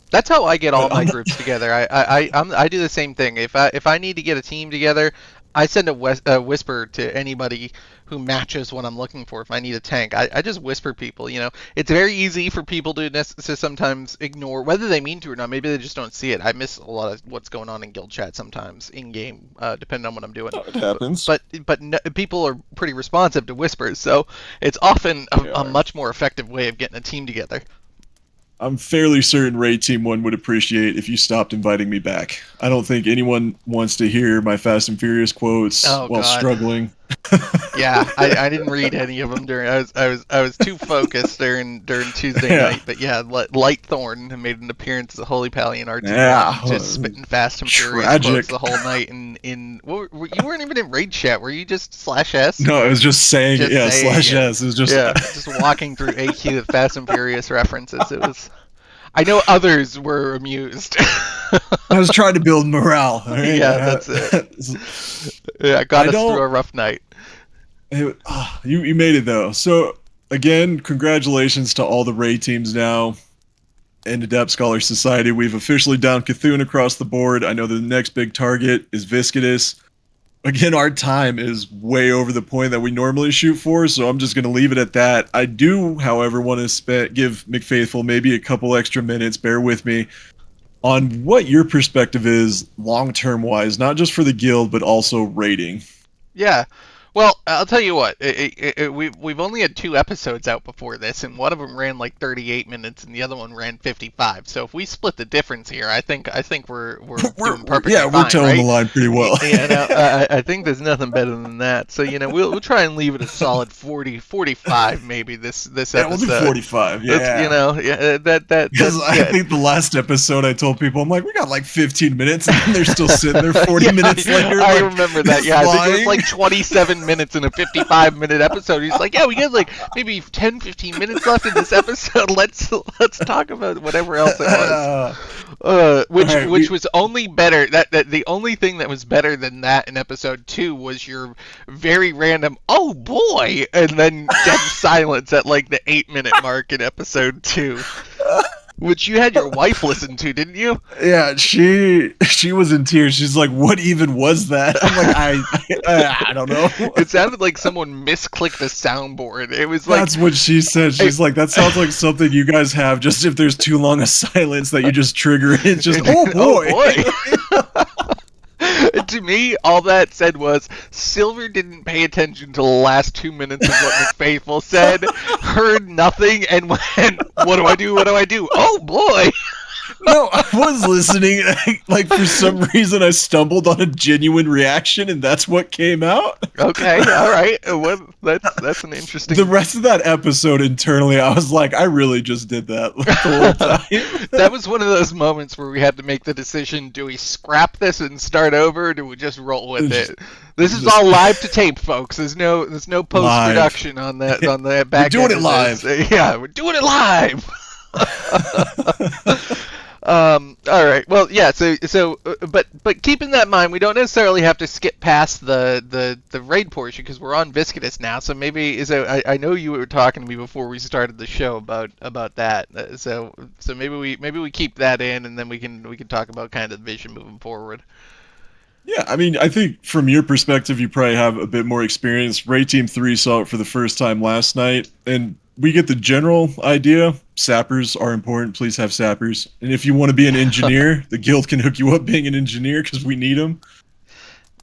That's how I get all But my I'm not. groups together. I do the same thing. If I need to get a team together, I send a whisper to anybody who matches what I'm looking for. If I need a tank, I just whisper people. It's very easy for people to sometimes ignore, whether they mean to or not. Maybe they just don't see it. I miss a lot of what's going on in guild chat sometimes in game, depending on what I'm doing. Oh, it happens. But no, people are pretty responsive to whispers, so it's often They a are. much more effective way of getting a team together. I'm fairly certain Raid Team 1 would appreciate if you stopped inviting me back. I don't think anyone wants to hear my Fast and Furious quotes Oh while God. struggling. Yeah, I didn't read any of them during. I was too focused during Tuesday Yeah. night. But yeah, Lightthorn made an appearance at the Holy Pally in Yeah. RT1, just spitting Fast and Furious quotes Tragic. the whole night. You weren't even in raid chat, were you? Just slash S, No, it was just saying it. just Yeah, saying slash it. S. It was just. Yeah, just walking through AQ with Fast and Furious references. It was. I know others were amused. I was trying to build morale. All right? Yeah, that's it. Yeah, got I us through don't. a rough night. You made it though. So again, congratulations to all the raid teams now and Adept Scholar Society. We've officially downed Cthulhu across the board. I know the next big target is Viscidus. Again, our time is way over the point that we normally shoot for, so I'm just going to leave it at that. I do, however, want to give McFaithful maybe a couple extra minutes, bear with me, on what your perspective is long-term wise, not just for the guild, but also rating. Yeah. Well, I'll tell you what. We've only had 2 episodes out before this, and one of them ran like 38 minutes, and the other one ran 55. So if we split the difference here, I think we're doing perfectly Yeah, we're fine, towing the right? line pretty well. I think there's nothing better than that. So we'll try and leave it a solid 40, 45 maybe this Yeah, we'll do episode. 45. That's Yeah. yeah, Because that's I good. think the last episode I told people, I'm like, we got like 15 minutes, and then they're still sitting there 40 Yeah, minutes later. I Like, remember that. Yeah, I think it was flying. like 27 minutes in a 55-minute episode. He's like, yeah, we got like maybe 10, 15 minutes left in this episode. Let's talk about whatever else it was. Which Alright, which was only better. That the only thing that was better than that in episode 2 was your very random "oh boy" and then dead silence at like the 8-minute mark in episode 2, which you had your wife listen to, didn't you? yeah, she was in tears. She's like, "What even was that?" I'm like, I don't know. It sounded like someone misclicked a soundboard. It was like That's what she said. She's like, "That sounds like something you guys have. Just if there's too long a silence that you just trigger it. It's just oh boy." Oh boy. To me, all that said was Silver didn't pay attention to the last 2 minutes of what McFaithful said, heard nothing, and went, "What do I do? What do I do? Oh boy!" No, I was listening. Like for some reason, I stumbled on a genuine reaction, and that's what came out. Okay, all right. Well, that's an The interesting. rest of that episode internally, I was like, I really just did that like, the whole That time. was one of those moments where we had to make the decision: do we scrap this and start over, or do we just roll with just, it? This is just all live to tape, folks. There's no post live. production on the We're back doing end it of this. live. Yeah, we're doing it live. All right. Well, yeah. But keeping that in mind, we don't necessarily have to skip past the raid portion because we're on Viscidus now. So maybe so. I know you were talking to me before we started the show about that. So maybe we keep that in, and then we can talk about kind of the vision moving forward. Yeah, I mean, I think from your perspective, you probably have a bit more experience. Ray Team 3 saw it for the first time last night, and we get the general idea. Sappers are important. Please have sappers. And if you want to be an engineer, the guild can hook you up being an engineer because we need them.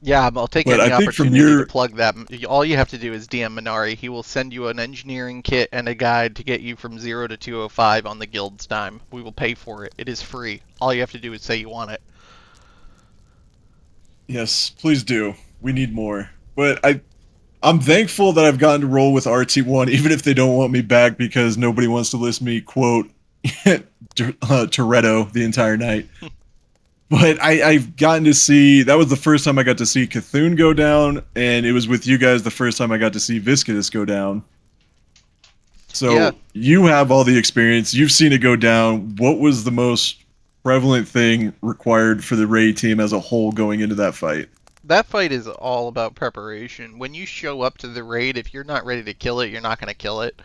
Yeah, I'll take But any I think from opportunity to your, plug that. All you have to do is DM Minari. He will send you an engineering kit and a guide to get you from 0 to 205 on the guild's time. We will pay for it. It is free. All you have to do is say you want it. yes, please do. We need more. But I'm thankful that I've gotten to roll with RT1, even if they don't want me back because nobody wants to list me, quote, Toretto the entire night. But I've gotten to see that was the first time I got to see Cthulhu go down, and it was with you guys the first time I got to see Viscidus go down. Yeah, So you have all the experience. You've seen it go down. What was the most prevalent thing required for the Ray team as a whole going into that fight? that fight is all about preparation. When you show up to the raid, if you're not ready to kill it, you're not going to kill it.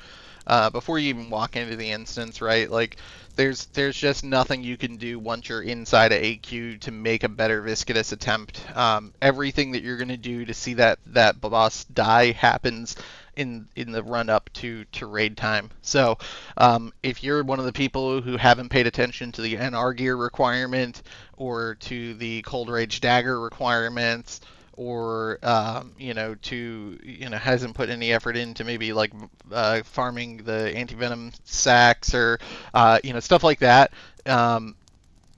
Before you even walk into the instance, right? Like, there's just nothing you can do once you're inside of AQ to make a better Viscidus attempt. Everything that you're gonna do to see that boss die happens in the run up to raid time. So, if you're one of the people who haven't paid attention to the NR gear requirement or to the Cold Rage dagger requirements, or hasn't put any effort into maybe like farming the anti venom sacks or stuff like that. Um,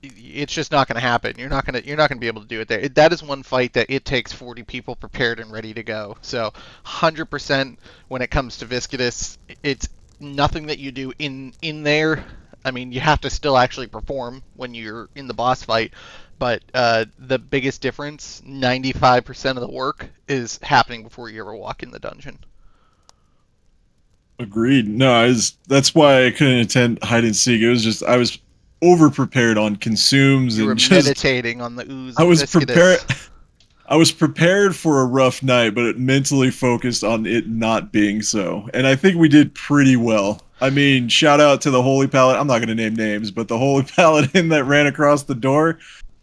it's just not going to happen. You're not going to be able to do it there. That is one fight that it takes 40 people prepared and ready to go. So 100% when it comes to Viscidus, it's nothing that you do in there. I mean, you have to still actually perform when you're in the boss fight, but the biggest difference, 95% of the work is happening before you ever walk in the dungeon. Agreed. No, that's why I couldn't attend hide and seek. It was just I was over prepared on consumes You were and just meditating on the ooze I of was prepared. Viscidus. I was prepared for a rough night, but mentally focused on it not being so. And I think we did pretty well. I mean, shout out to the Holy Paladin. I'm not going to name names, but the Holy Paladin that ran across the door.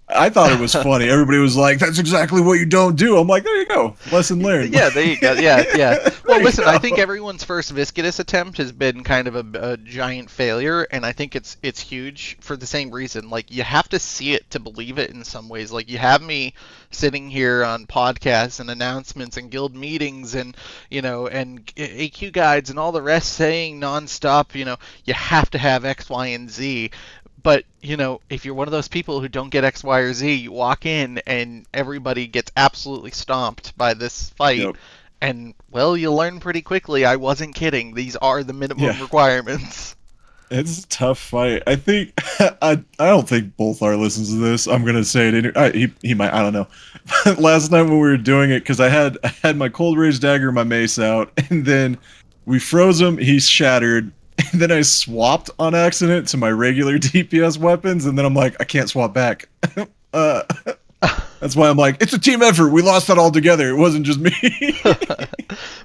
I thought it was funny. Everybody was like, "That's exactly what you don't do." I'm like, "There you go, lesson learned." Yeah, there you go. Yeah, yeah. Well, There you listen, I think go. everyone's first Viscidus attempt has been kind of a giant failure, and I think it's huge for the same reason. Like, you have to see it to believe it in some ways. Like, you have me sitting here on podcasts and announcements and guild meetings and and AQ guides and all the rest saying nonstop, you have to have X, Y, and Z. But, if you're one of those people who don't get X, Y, or Z, you walk in and everybody gets absolutely stomped by this fight. Yep. And, well, you learn pretty quickly. I wasn't kidding. These are the minimum Yeah. requirements. It's a tough fight. I think I don't think both our listens to this. I'm gonna say it. He might. I don't know. Last night when we were doing it, because I had my cold rage dagger, and my mace out, and then we froze him. He shattered, and then I swapped on accident to my regular DPS weapons, and then I'm like, I can't swap back. uh, that's why I'm like, it's a team effort. We lost that all together. It wasn't just me.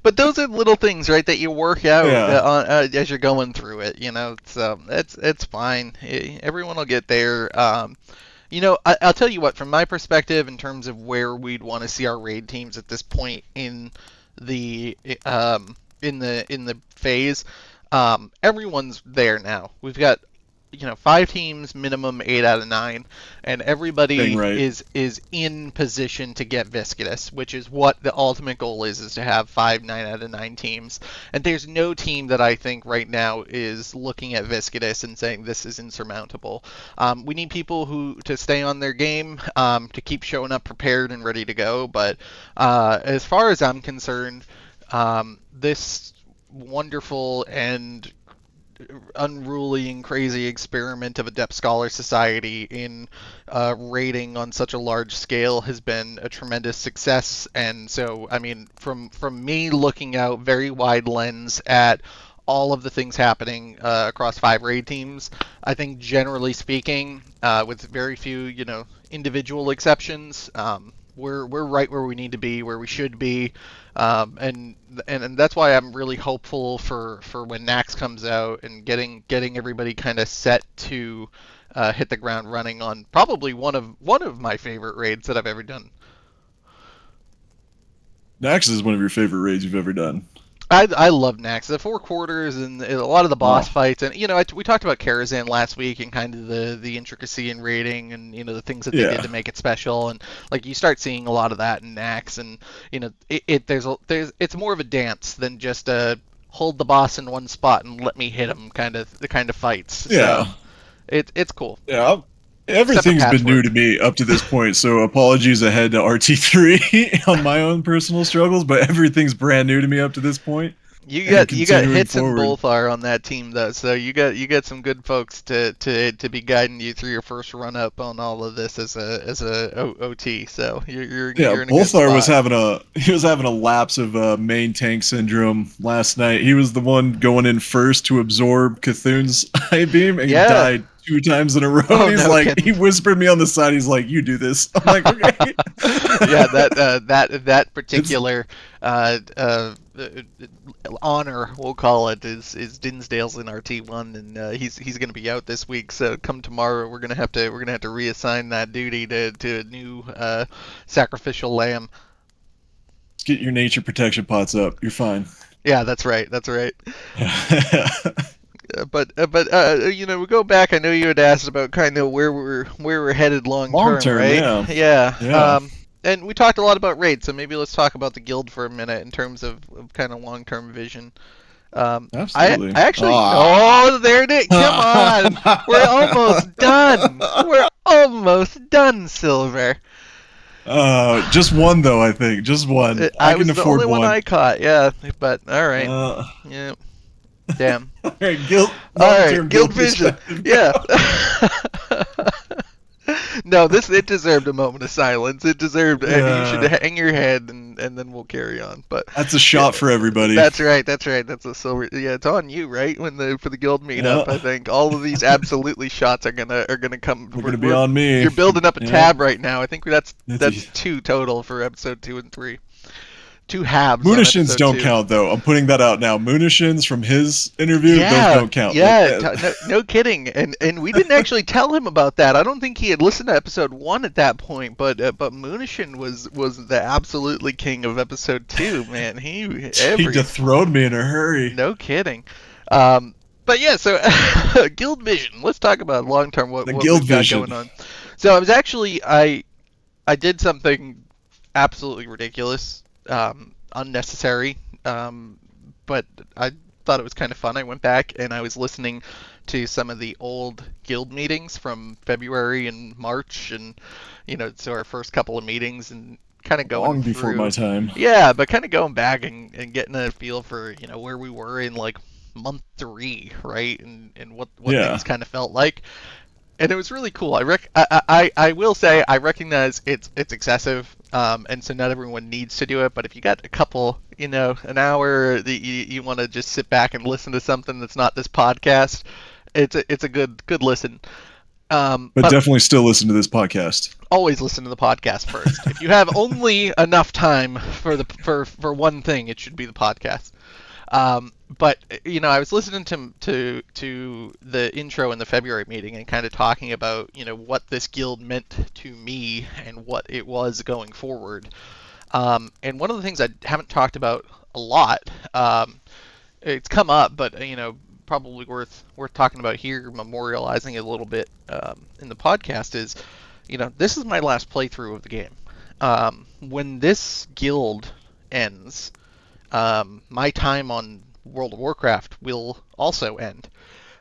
But those are little things, right, that you work out Yeah. as you're going through it. So it's fine. Everyone will get there. I'll tell you what, from my perspective, in terms of where we'd want to see our raid teams at this point the in the phase, everyone's there now. We've got five teams minimum, 8 out of 9, and Dang everybody right. is in position to get Viscidus, which is what the ultimate goal is to have five 9 out of 9 teams. And there's no team that I think right now is looking at Viscidus and saying this is insurmountable. We need people who to stay on their game, to keep showing up prepared and ready to go. But as far as I'm concerned, this wonderful and unruly and crazy experiment of Adept Scholar Society in raiding on such a large scale has been a tremendous success. And so, I mean, from me looking out very wide lens at all of the things happening across five raid teams, I think generally speaking, with very few, individual exceptions, we're right where we need to be, where we should be, and that's why I'm really hopeful for when Nax comes out and getting everybody kind of set to hit the ground running on probably one of my favorite raids that I've ever done. Nax is one of your favorite raids you've ever done. I love Nax. The four quarters and a lot of the boss Oh, fights, and we talked about Karazhan last week and kind of the intricacy in raiding and the things that they did yeah. to make it special, and like you start seeing a lot of that in Nax, and there's it's more of a dance than just a hold the boss in one spot and let me hit him kind of the kind of fights. So Yeah. it's cool. Yeah. Except for Everything's been new to patchwork. me up to this point, so apologies ahead to RT3 on my own personal struggles, but everything's brand new to me up to this point You and got you got continuing hits and forward. both are on that team though, so you got some good folks to be guiding you through your first run up on all of this as a OT. So Yeah, you're in a good Bolthar was spot. having a lapse of main tank syndrome last night. He was the one going in first to absorb Cthulhu's eye beam, and he Yeah. died 2 times in a row. And Oh, he's no like, kidding. he whispered me on the side. He's like, "You do this." I'm like, "Okay." Yeah, that It's particular uh, uh, uh, honor, we'll call it, is Dinsdale's in RT1, and he's going to be out this week. So come tomorrow, we're gonna have to reassign that duty to a new sacrificial lamb. get your nature protection pots up. You're fine. Yeah, that's right. That's right. But we go back. I know you had asked about kind of where we're headed long Long term, term, right? yeah, Yeah. yeah, And we talked a lot about raids, so maybe let's talk about the guild for a minute in terms of kind of long term vision. absolutely. I actually, Ah. oh, there it is. Come on, we're almost done. We're almost done, Silver. Just one though. I think just one. I I can was the afford only one one. I caught. Yeah, but all right. Uh, Yeah. Damn. all right, guild All long right, term Guild guild Vision. perspective. Yeah. No, this it deserved a moment of silence. It deserved. You should Yeah, hang your head, and then we'll carry on. But that's a yeah, shot for everybody. that's right. That's right. That's a silver. Yeah, it's on you, right? When the for the guild meetup, I Yeah, think all of these absolutely shots are gonna come. they're gonna be on me. You're building up a Yeah, tab right now. I think it's a, that's two total for episode 2 and 3. Two halves on Moonishins episode don't 2. count though. I'm putting that out now. Moonishins from his interview, those Yeah, don't count. yeah, no, no kidding. And we didn't actually tell him about that. I don't think he had listened to episode 1 at that point, but Moonishin was the absolutely king of episode 2, man. He He every dethroned me in a hurry. no kidding. But yeah, so Guild Vision. Let's talk about long term what The what guild we've got vision. going on. So I did something absolutely ridiculous, unnecessary, but I thought it was kind of fun. I went back and I was listening to some of the old guild meetings from February and March, and so our first couple of meetings, and kind of going Long before my through, time. yeah, but kind of going back and getting a feel for where we were in like month 3, right, and what Yeah. things kind of felt like, and it was really cool. I will say I recognize it's excessive, and so not everyone needs to do it. But if you got a couple, an hour that you want to just sit back and listen to something that's not this podcast, it's a good listen. But But definitely still listen to this podcast. always listen to the podcast first. If you have only enough time for one thing, it should be the podcast. But I was listening to the intro in the February meeting and kind of talking about what this guild meant to me and what it was going forward. And one of the things I haven't talked about a lot, it's come up, but probably worth talking about here, memorializing it a little bit in the podcast is, this is my last playthrough of the game. When this guild ends, my time on World of Warcraft will also end.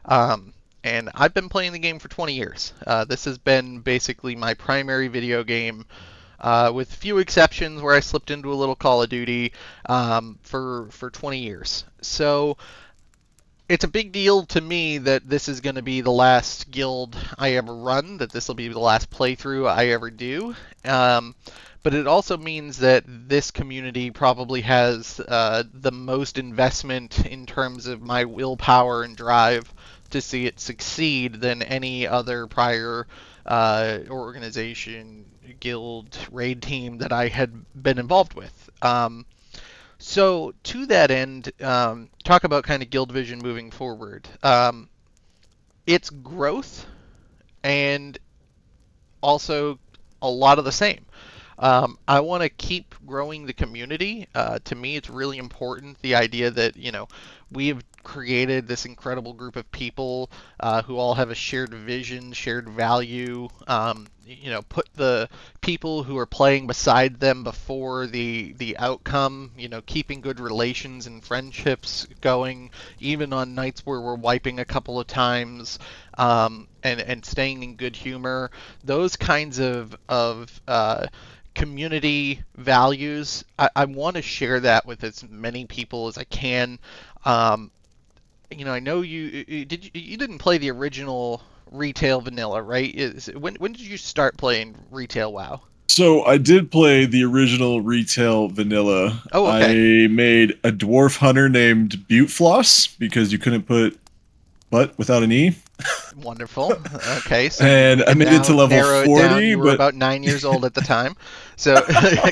And I've been playing the game for 20 years. This has been basically my primary video game, with few exceptions where I slipped into a little Call of Duty, for 20 years. So it's a big deal to me that this is going to be the last guild I ever run, that this will be the last playthrough I ever do. Um, but it also means that this community probably has the most investment in terms of my willpower and drive to see it succeed than any other prior organization, guild, raid team that I had been involved with. So to that end, talk about kind of Guild Vision moving forward. Its growth and also a lot of the same. I want to keep growing the community. To me, it's really important the idea that we have created this incredible group of people who all have a shared vision, shared value. Put the people who are playing beside them before the outcome. Keeping good relations and friendships going, even on nights where we're wiping a couple of times, and staying in good humor. Those kinds of community values. I want to share that with as many people as I can. I know you didn't play the original retail vanilla, right? When did you start playing retail WoW? So I did play the original retail vanilla. Oh, okay. I made a dwarf hunter named Butte Floss because you couldn't put butt without an E. Wonderful. Okay, so And we I can made it now to level narrow it down. 40, You were but about 9 years old at the time, so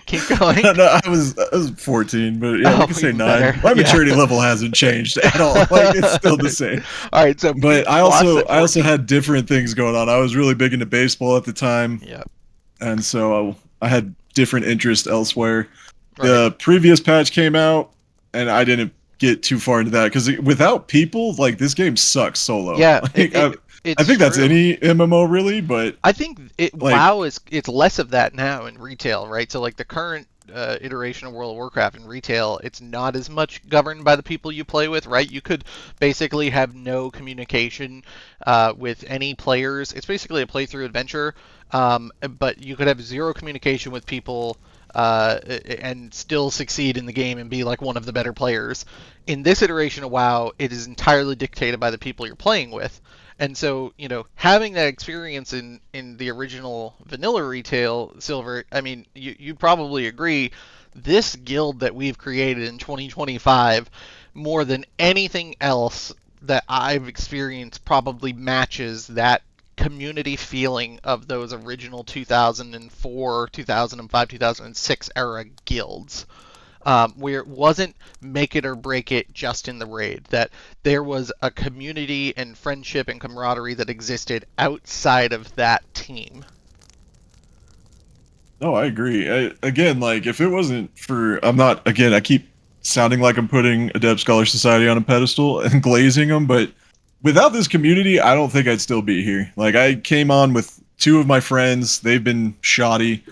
keep going. no, I was 14, but yeah, we Oh, could say even better. 9. My Yeah. maturity level hasn't changed at all. Like it's still the same. All right, so But Butte I Floss also at I also 14. had different things going on. I was really big into baseball at the time, Yeah. and so I had different interests elsewhere. Right. The previous patch came out, and I didn't get too far into that because without people, like this game sucks solo. Yeah, Like I it's think that's true. any MMO really, but I think like WoW it's less of that now in retail, right? So like the current iteration of World of Warcraft in retail, it's not as much governed by the people you play with, right? You could basically have no communication with any players. It's basically a playthrough adventure, but you could have zero communication with people. And still succeed in the game and be like one of the better players. In this iteration of WoW, it is entirely dictated by the people you're playing with. And so, having that experience in the original vanilla retail Silver, I mean, you'd probably agree, this guild that we've created in 2025, more than anything else that I've experienced, probably matches that community feeling of those original 2004, 2005, 2006 era guilds, where it wasn't make it or break it just in the raid, that there was a community and friendship and camaraderie that existed outside of that team. no, I agree. Again, like if it wasn't for, I'm not. Again, I keep sounding like I'm putting Adept Scholar Society on a pedestal and glazing them, but without this community, I don't think I'd still be here. Like I came on with two of my friends; they've been shoddy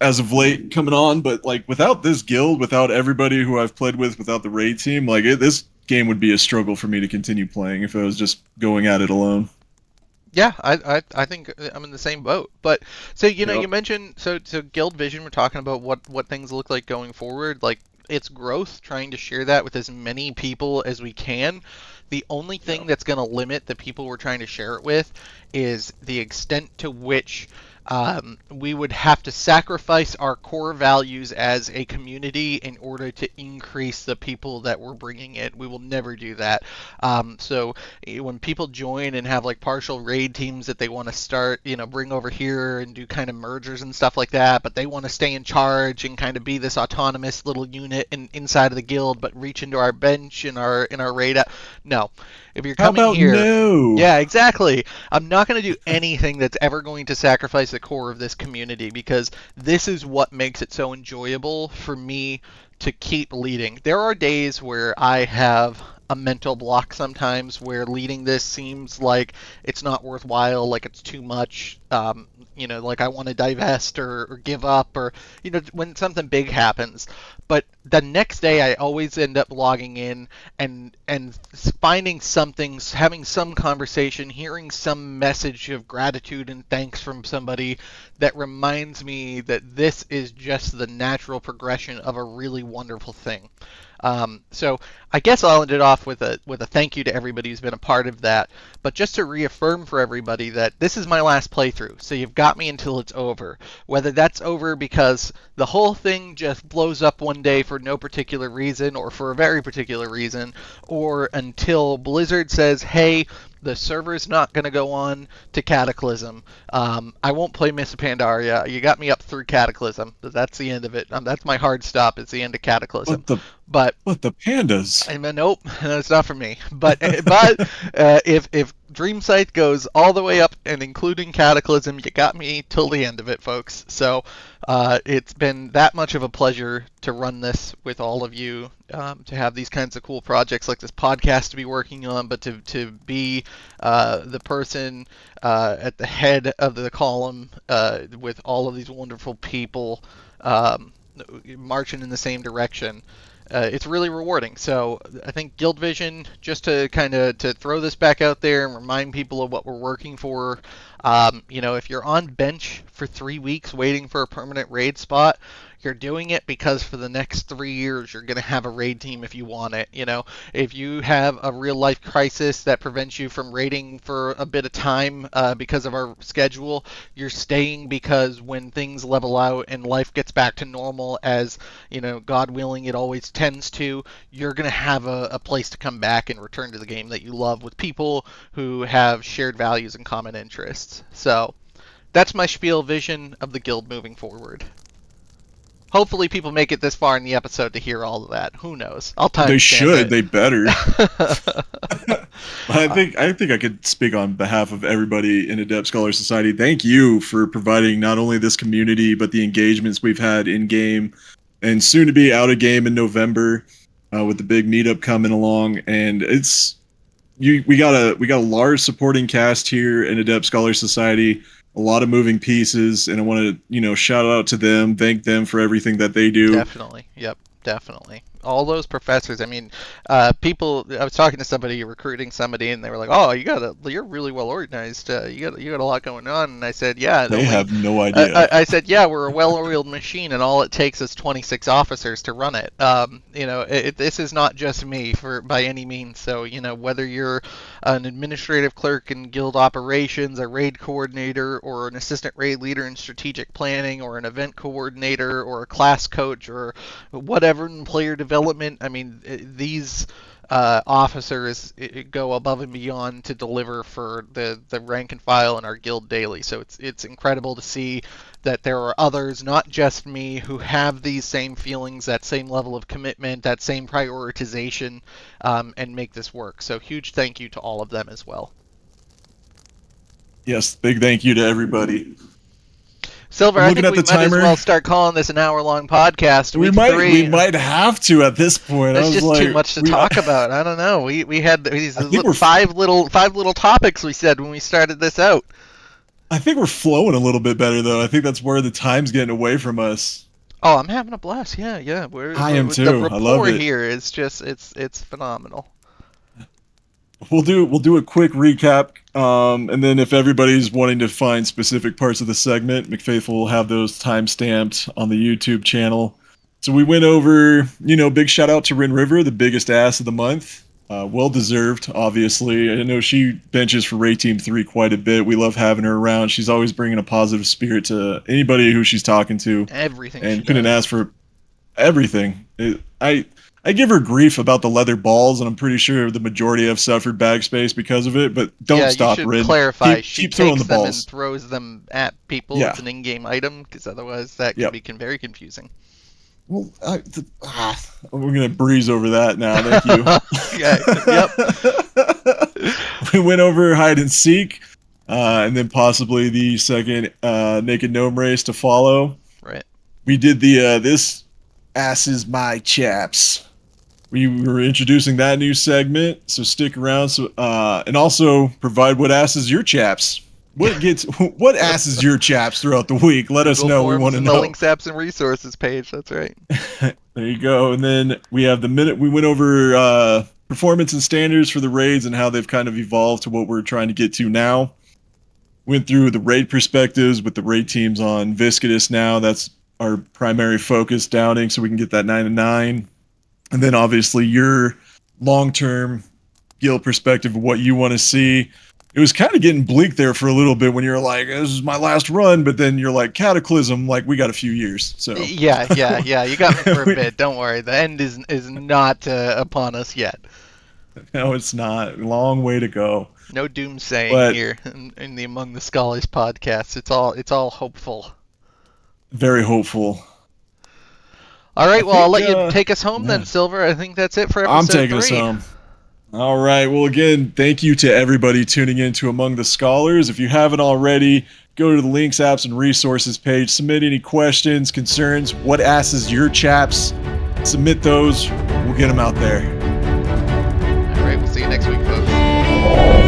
as of late coming on, but like without this guild, without everybody who I've played with, without the raid team, like this game would be a struggle for me to continue playing if I was just going at it alone. Yeah, I think I'm in the same boat. But so you Yep. mentioned, so Guild Vision. We're talking about what things look like going forward. Like its growth, trying to share that with as many people as we can. The only thing Yep. that's going to limit the people we're trying to share it with is the extent to which we would have to sacrifice our core values as a community in order to increase the people that we're bringing in. We will never do that. So when people join and have like partial raid teams that they want to start, bring over here and do kind of mergers and stuff like that, but they want to stay in charge and kind of be this autonomous little unit inside of the guild, but reach into our bench in our raid. No, if you're How coming about here, no? yeah, exactly. I'm not going to do anything that's ever going to sacrifice the core of this community because this is what makes it so enjoyable for me to keep leading. There are days where I have a mental block sometimes where leading this seems like it's not worthwhile, like it's too much. Like I want to divest or give up, or when something big happens. But the next day, I always end up logging in and finding something, having some conversation, hearing some message of gratitude and thanks from somebody that reminds me that this is just the natural progression of a really wonderful thing. So I guess I'll end it off with a thank you to everybody who's been a part of that. But just to reaffirm for everybody that this is my last playthrough, so you've got me until it's over. Whether that's over because the whole thing just blows up one day for no particular reason or for a very particular reason, or until Blizzard says, hey, the server's not going to go on to Cataclysm. I won't play Miss Pandaria. You got me up through Cataclysm. That's the end of it. That's my hard stop. It's the end of Cataclysm. But the But but the pandas. I mean, nope, it's not for me. But if Dreamsight goes all the way up and including Cataclysm, you got me till the end of it, folks. So it's been that much of a pleasure to run this with all of you, to have these kinds of cool projects like this podcast to be working on, but to be the person at the head of the column with all of these wonderful people marching in the same direction. It's really rewarding. So I think Guild Vision, just to kind of to throw this back out there and remind people of what we're working for. If you're on bench for 3 weeks waiting for a permanent raid spot, you're doing it because for the next 3 years you're going to have a raid team if you want it. If you have a real life crisis that prevents you from raiding for a bit of time because of our schedule, you're staying because when things level out and life gets back to normal, as God willing it always tends to, you're going to have a place to come back and return to the game that you love with people who have shared values and common interests. So that's my spiel vision of the guild moving forward. Hopefully people make it this far in the episode to hear all of that. Who knows? I'll They timestamp should. it. They better. I think I could speak on behalf of everybody in Adept Scholar Society. Thank you for providing not only this community but the engagements we've had in game and soon to be out of game in November, with the big meetup coming along. And we got a large supporting cast here in Adept Scholar Society. A lot of moving pieces, and I want to shout out to them, thank them for everything that they do. Definitely. Yep. Definitely. All those professors. I mean, people. I was talking to somebody, recruiting somebody, and they were like, "Oh, you're really well organized. You got a lot going on." And I said, "Yeah." They Only, have no idea. I said, "Yeah, we're a well-oiled machine, and all it takes is 26 officers to run it." This is not just me by any means. So, whether you're an administrative clerk in guild operations, a raid coordinator, or an assistant raid leader in strategic planning, or an event coordinator, or a class coach, or whatever in player development. I mean, these officers go above and beyond to deliver for the rank and file in our guild daily. So it's incredible to see that there are others, not just me, who have these same feelings, that same level of commitment, that same prioritization, and make this work. So huge thank you to all of them as well. Yes, big thank you to everybody. Silver, I'm I looking think at we the might as timer. well start calling this an hour-long podcast. We Week might we three. might have to at this point. I There's was just too like, much to talk about. I don't know. We had these I think we're five little topics we said when we started this out. I think we're flowing a little bit better though. I think that's where the time's getting away from us. Oh, I'm having a blast. Yeah. I am The too. I love rapport it. here is just it's phenomenal. We'll do a quick recap, and then if everybody's wanting to find specific parts of the segment, McFaithful will have those time stamped on the YouTube channel. So we went over, big shout out to Rin River, the biggest ass of the month. Well deserved, obviously. I know she benches for Ray Team 3 quite a bit. We love having her around. She's always bringing a positive spirit to anybody who she's talking to, Everything she and couldn't does. ask for everything. I give her grief about the leather balls, and I'm pretty sure the majority have suffered bag space because of it. But don't Yeah, you stop, should Rin. clarify. She Keep throwing takes the them and balls. throws them at people. Yeah. It's an in-game item, because otherwise that can Yep. be very confusing. Well, we're gonna breeze over that now. Thank you. Okay. Yep. We went over hide and seek, and then possibly the second naked gnome race to follow. Right. We did the this ASSes My Chaps. we were introducing that new segment, so stick around. So, and also provide what asses your chaps. What asses your chaps throughout the week? Let us Google know. We want Forms to and the know. links, apps, and resources page. That's right. There you go. And then we have the minute we went over performance and standards for the raids and how they've kind of evolved to what we're trying to get to now. Went through the raid perspectives with the raid teams on Viscidus now. That's our primary focus, downing, so we can get that 9-9. And then obviously your long-term guild perspective of what you want to see. It was kind of getting bleak there for a little bit when you're like, this is my last run, but then you're like, Cataclysm, like we got a few years. So Yeah. You got me for a bit. Don't worry. The end is not upon us yet. no, it's not. Long way to go. No doomsaying But here in the Among the Scholars podcast. It's all hopeful. very hopeful. All I right, well, I'll think let you take us home yeah, then, Silver. I think that's it for I'm episode taking us 3. home. All right. Well, again, thank you to everybody tuning in to Among the Scholars. If you haven't already, go to the links, apps, and resources page. Submit any questions, concerns. What asses your chaps? Submit those. We'll get them out there. All right, we'll see you next week, folks.